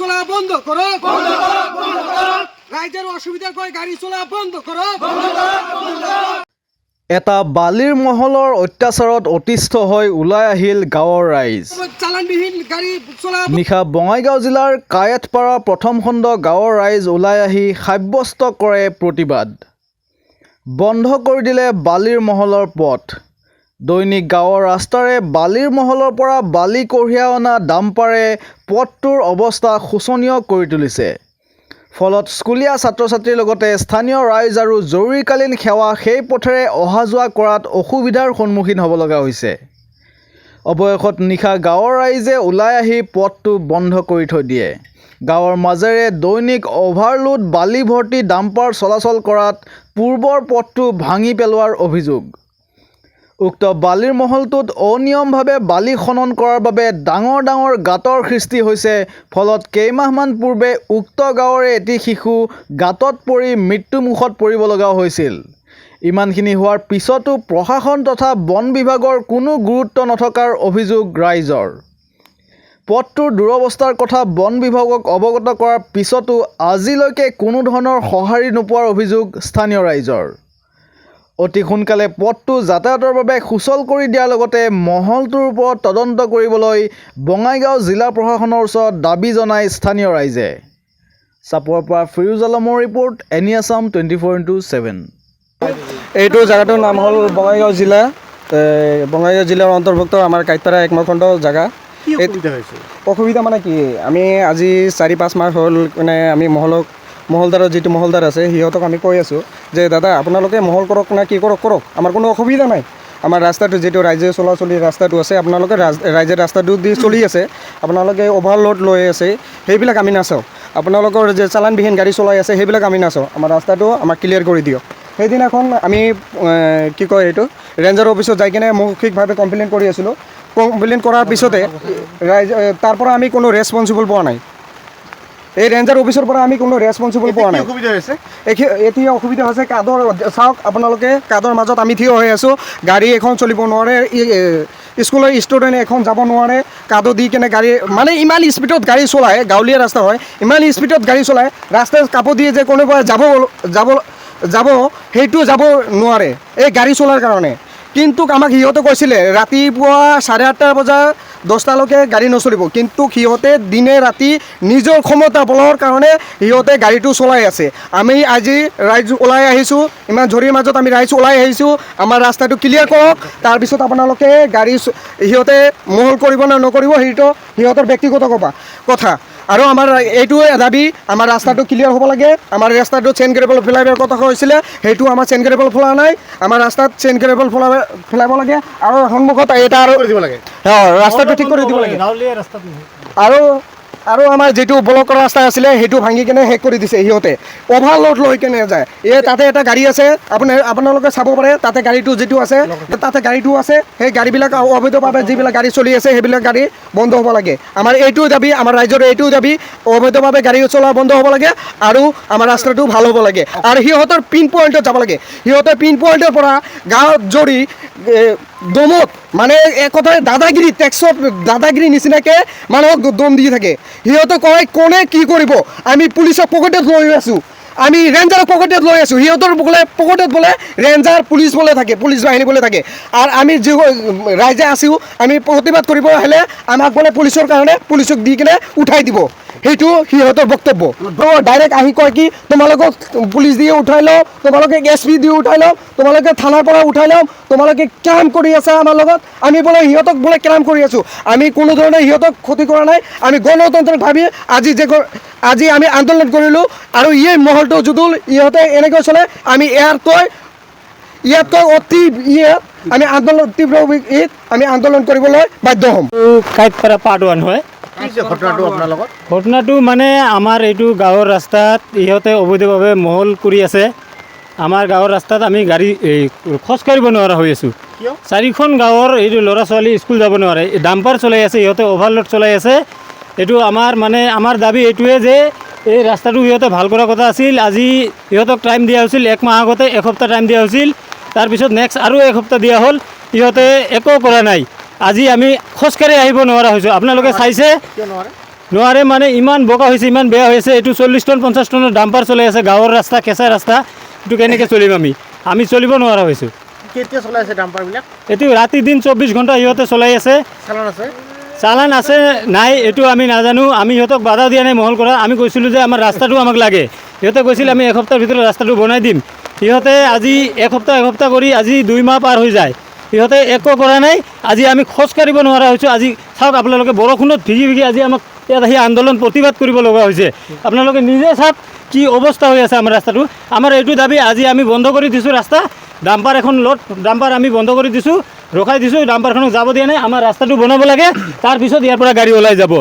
চলা বন্ধ কৰো ৰাইজেৰ অসুবিধা কয় গাড়ি চলা বন্ধ কৰো এটা বালিৰ মহলৰ অত্যাচাৰত অতিষ্ঠ হৈ ওলাই আহিল গাঁৱৰ ৰাইজ। চালানবিহীন গাড়ি চলা নিশা বঙাইগাঁও জিলাৰ কায়েতপাৰা প্ৰথম খণ্ড গাঁৱৰ ৰাইজ ওলাই আহি সাব্যস্ত কৰে প্ৰতিবাদ। বন্ধ কৰি দিলে বালিৰ মহলৰ পথ। দৈনিক গাঁৱৰ ৰাস্তাৰে বালিৰ মহলৰ পৰা বালি কঢ়িয়াই অনা ডাম্পাৰে পথটোৰ অৱস্থা শোচনীয় কৰি তুলিছে। ফলত স্কুলীয়া ছাত্ৰ ছাত্ৰীৰ লগতে স্থানীয় ৰাইজ আৰু জৰুৰীকালীন সেৱা সেই পথেৰে অহা যোৱা কৰাত অসুবিধাৰ সন্মুখীন হ'ব লগা হৈছে। অৱশেষত নিশা গাঁৱৰ ৰাইজে ওলাই আহি পথটো বন্ধ কৰি থৈ দিয়ে। গাঁৱৰ মাজেৰে দৈনিক অভাৰলোড বালি ভৰ্তি ডাম্পাৰ চলাচল কৰাত পূৰ্বৰ পথটো ভাঙি পেলোৱাৰ অভিযোগ। উক্ত বালিৰ মহলটোত অনিয়মভাৱে বালি খনন কৰাৰ বাবে ডাঙৰ ডাঙৰ গাঁতৰ সৃষ্টি হৈছে। ফলত কেইমাহমান পূৰ্বে উক্ত গাঁৱৰে এটি শিশু গাঁতত পৰি মৃত্যুমুখত পৰিব লগা হৈছিল। ইমানখিনি হোৱাৰ পিছতো প্ৰশাসন তথা বন বিভাগৰ কোনো গুৰুত্ব নথকাৰ অভিযোগ ৰাইজৰ। পথটোৰ দুৰৱস্থাৰ কথা বন বিভাগক অৱগত কৰাৰ পিছতো আজিলৈকে কোনো ধৰণৰ সঁহাৰি নোপোৱাৰ অভিযোগ স্থানীয় ৰাইজৰ। অতি সোনকালে পথটো যাতায়াতৰ বাবে সুচল কৰি দিয়াৰ লগতে মহলটোৰ ওপৰত তদন্ত কৰিবলৈ বঙাইগাঁও জিলা প্ৰশাসনৰ ওচৰত দাবী জনায় স্থানীয় ৰাইজে। চাপৰৰ পৰা ফিৰোজ আলমৰ ৰিপৰ্ট, এনি আছাম 24/7। এইটো জায়গাটোৰ নাম হ'ল বঙাইগাঁও জিলা। বঙাইগাঁও জিলাৰ অন্তৰ্ভুক্ত আমাৰ কায়েতপাৰা 1 নং খণ্ড জাগা। অসুবিধা মানে কি, আমি আজি 4-5 মাহ হ'ল মানে আমি মহলদাৰৰ যিটো মহলদাৰ আছে সিহঁতক আমি কৈ আছোঁ যে দাদা আপোনালোকে মহল কৰক না কি কৰক আমাৰ কোনো অসুবিধা নাই। আমাৰ ৰাস্তাটো যিটো ৰাইজে চলাচলি ৰাস্তাটো আছে আপোনালোকে ৰাইজে ৰাস্তাটো দি চলি আছে, আপোনালোকে অভাৰলোড লৈ আছে সেইবিলাক আমি নাচাওঁ। আপোনালোকৰ যে চালানবিহীন গাড়ী চলাই আছে সেইবিলাক আমি নাচাওঁ। আমাৰ ৰাস্তাটো আমাক ক্লিয়াৰ কৰি দিয়ক। সেইদিনাখন আমি কি কয় এইটো ৰেঞ্জাৰ অফিচত যাই কিনে মৌখিকভাৱে কমপ্লেইন কৰি আছিলোঁ। কমপ্লেইন কৰাৰ পিছতে তাৰ পৰা আমি কোনো ৰেছপঞ্চিবল পোৱা নাই। এই ৰেঞ্জাৰ অফিচৰ পৰা আমি কোনো ৰেছপঞ্চিবল পোৱা নাই। এতিয়া অসুবিধা হৈছে কাদৰ, চাওক আপোনালোকে কাদৰ মাজত আমি থিয় হৈ আছোঁ। গাড়ী এখন চলিব নোৱাৰে, স্কুলৰ ষ্টুডেণ্ট এখন যাব নোৱাৰে। কাদো দি কেনে গাড়ী মানে ইমান স্পীডত গাড়ী চলায়, গাঁৱলীয়া ৰাস্তা হয়, ইমান স্পীডত গাড়ী চলায়। ৰাস্তাত কাপোৰ দিয়ে যে কোনোবাই যাব সেইটো যাব নোৱাৰে এই গাড়ী চলাৰ কাৰণে। কিন্তু আমাক সিহঁতে কৈছিলে ৰাতিপুৱা 8:30 বজা 10টালৈকে গাড়ী নচলিব, কিন্তু সিহঁতে দিনে ৰাতি নিজৰ ক্ষমতা বলৰ কাৰণে সিহঁতে গাড়ীটো চলাই আছে। আমি আজি ৰাইজ ওলাই আহিছোঁ, ইমান ঝৰিৰ মাজত আমি ৰাইজ ওলাই আহিছোঁ, আমাৰ ৰাস্তাটো ক্লিয়াৰ কৰক। তাৰপিছত আপোনালোকে গাড়ী সিহঁতে মহল কৰিব নে নকৰিব সেইটো সিহঁতৰ ব্যক্তিগত কথা। আৰু আমাৰ এইটোৱে দাবী, আমাৰ ৰাস্তাটো ক্লিয়াৰ হ'ব লাগে। আমাৰ ৰাস্তাটো চেইন গ্ৰেভেল ফ্লাইঅভাৰৰ কথা কৈছিলে, সেইটো আমাৰ চেইন গ্ৰেভেল ফলা নাই। আমাৰ ৰাস্তাত চেইন গ্ৰেভেল ফলাব লাগে আৰু সন্মুখত এটা আৰু দিব লাগে, ৰাস্তাটো ঠিক কৰি দিব লাগে। আৰু আমাৰ যিটো ব্লক ৰাস্তা আছিলে সেইটো ভাঙি কেনে শেষ কৰি দিছে সিহঁতে, অভাৰলোড লৈ কেনে যায়। তাতে এটা গাড়ী আছে, আপোনালোকে চাব পাৰে, তাতে গাড়ীটো যিটো আছে তাতে গাড়ীটো আছে। সেই গাড়ীবিলাক অবৈধভাৱে যিবিলাক গাড়ী চলি আছে সেইবিলাক গাড়ী বন্ধ হ'ব লাগে। আমাৰ এইটোও দাবী, আমাৰ ৰাইজৰ এইটোও দাবী, অবৈধভাৱে গাড়ী চলোৱা বন্ধ হ'ব লাগে আৰু আমাৰ ৰাস্তাটো ভাল হ'ব লাগে। আৰু সিহঁতৰ পিন পইণ্টত যাব লাগে। সিহঁতে পিন পইণ্টৰ পৰা গাঁৱত জৰি দমত মানে এক কথাৰে দাদাগিৰি, টেক্সত দাদাগিৰি নিচিনাকৈ মানুহক দম দি থাকে। সিহঁতে কয় কোনে কি কৰিব, আমি পুলিচক পকেটত লৈ আছোঁ, আমি ৰেঞ্জাৰক পকেটত লৈ আছোঁ। সিহঁতৰ বোলে পকেটত বোলে ৰেঞ্জাৰ পুলিচ বোলে থাকে, পুলিচ বাহিনী বোলে থাকে। আৰু আমি যি ৰাইজে আছোঁ, আমি প্ৰতিবাদ কৰিব আহিলে আমাক বোলে পুলিচৰ কাৰণে পুলিচক দি কিনে উঠাই দিব, সেইটো সিহঁতৰ বক্তব্য। ডাইৰেক্ট আহি কয় কি তোমালোকক পুলিচ দিয়ে উঠাই লওঁ, তোমালোকে SP দিয়ে উঠাই লওঁ, তোমালোকে থানাৰ পৰা উঠাই লওঁ, তোমালোকে ক্ৰাইম কৰি আছা আমাৰ লগত। আমি বোলে সিহঁতক বোলে ক্ৰাইম কৰি আছোঁ, আমি কোনো ধৰণে সিহঁতক ক্ষতি কৰা নাই। আমি গণতন্ত্ৰক ভাবি আজি আমি আন্দোলন কৰিলোঁ। আৰু এই মহলটো যদুল ইহঁতে এনেকৈ চলে, আমি ইয়াতকৈ অতি আমি আন্দোলন তীব্ৰ আমি আন্দোলন কৰিবলৈ বাধ্য হ'ম। কায়েতপাৰা পাৰ্ট 1 হয়। ঘটনাটো মানে আমাৰ এইটো গাঁৱৰ ৰাস্তাত ইহঁতে অবৈধভাৱে মহল কৰি আছে। আমাৰ গাঁৱৰ ৰাস্তাত আমি গাড়ী খোজকাঢ়িব নোৱাৰা হৈ আছোঁ। 4খন গাঁৱৰ এইটো ল'ৰা ছোৱালী স্কুল যাব নোৱাৰে, ডাম্পাৰ চলাই আছে, ইহঁতে অভাৰলোড চলাই আছে। এইটো আমাৰ দাবী এইটোৱে যে এই ৰাস্তাটো সিহঁতে ভাল কৰাৰ কথা আছিল। আজি সিহঁতক টাইম দিয়া হৈছিল 1 মাহ আগতে, এসপ্তাহ টাইম দিয়া হৈছিল। তাৰপিছত নেক্সট আৰু এসপ্তাহ দিয়া হ'ল, সিহঁতে একো কৰা নাই। আজি আমি খোজকাঢ়ি আহিব নোৱাৰা হৈছোঁ। আপোনালোকে চাইছে নোৱাৰে মানে ইমান বোকা হৈছে, ইমান বেয়া হৈছে। এইটো 40 টন 50 টনৰ ডাম্পাৰ চলাই আছে, গাঁৱৰ ৰাস্তা, কেঁচা ৰাস্তা। এইটো কেনেকৈ চলিম আমি চলিব নোৱাৰা হৈছোঁ। কেতিয়া চলাই আছে ডাম্পাৰবিলাক? এইটো ৰাতি দিন 24 ঘণ্টা সিহঁতে চলাই আছে। চালান আছে? চালান আছে নাই এইটো আমি নাজানো। আমি সিহঁতক বাধা দিয়া নাই মহল কৰা। আমি কৈছিলোঁ যে আমাৰ ৰাস্তাটো আমাক লাগে। সিহঁতে কৈছিল আমি এসপ্তাহৰ ভিতৰত ৰাস্তাটো বনাই দিম। সিহঁতে আজি এসপ্তাহ কৰি আজি 2 মাহ পাৰ হৈ যায়, সিহঁতে একো কৰা নাই। আজি আমি খোজ কাঢ়িব নোৱাৰা হৈছোঁ। আজি চাওক আপোনালোকে, বৰষুণত ভিগি আজি আমাক ইয়াত আহি আন্দোলন প্ৰতিবাদ কৰিব লগা হৈছে। আপোনালোকে নিজে চাওক কি অৱস্থা হৈ আছে আমাৰ ৰাস্তাটো। আমাৰ এইটো দাবী, আজি আমি বন্ধ কৰি দিছোঁ ৰাস্তা। ডাম্পাৰ এখন ডাম্পাৰ আমি বন্ধ কৰি দিছোঁ, ৰখাই দিছোঁ। ডাম্পাৰখনক যাব দিয়া নাই। আমাৰ ৰাস্তাটো বনাব লাগে, তাৰপিছত ইয়াৰ পৰা গাড়ী ওলাই যাব।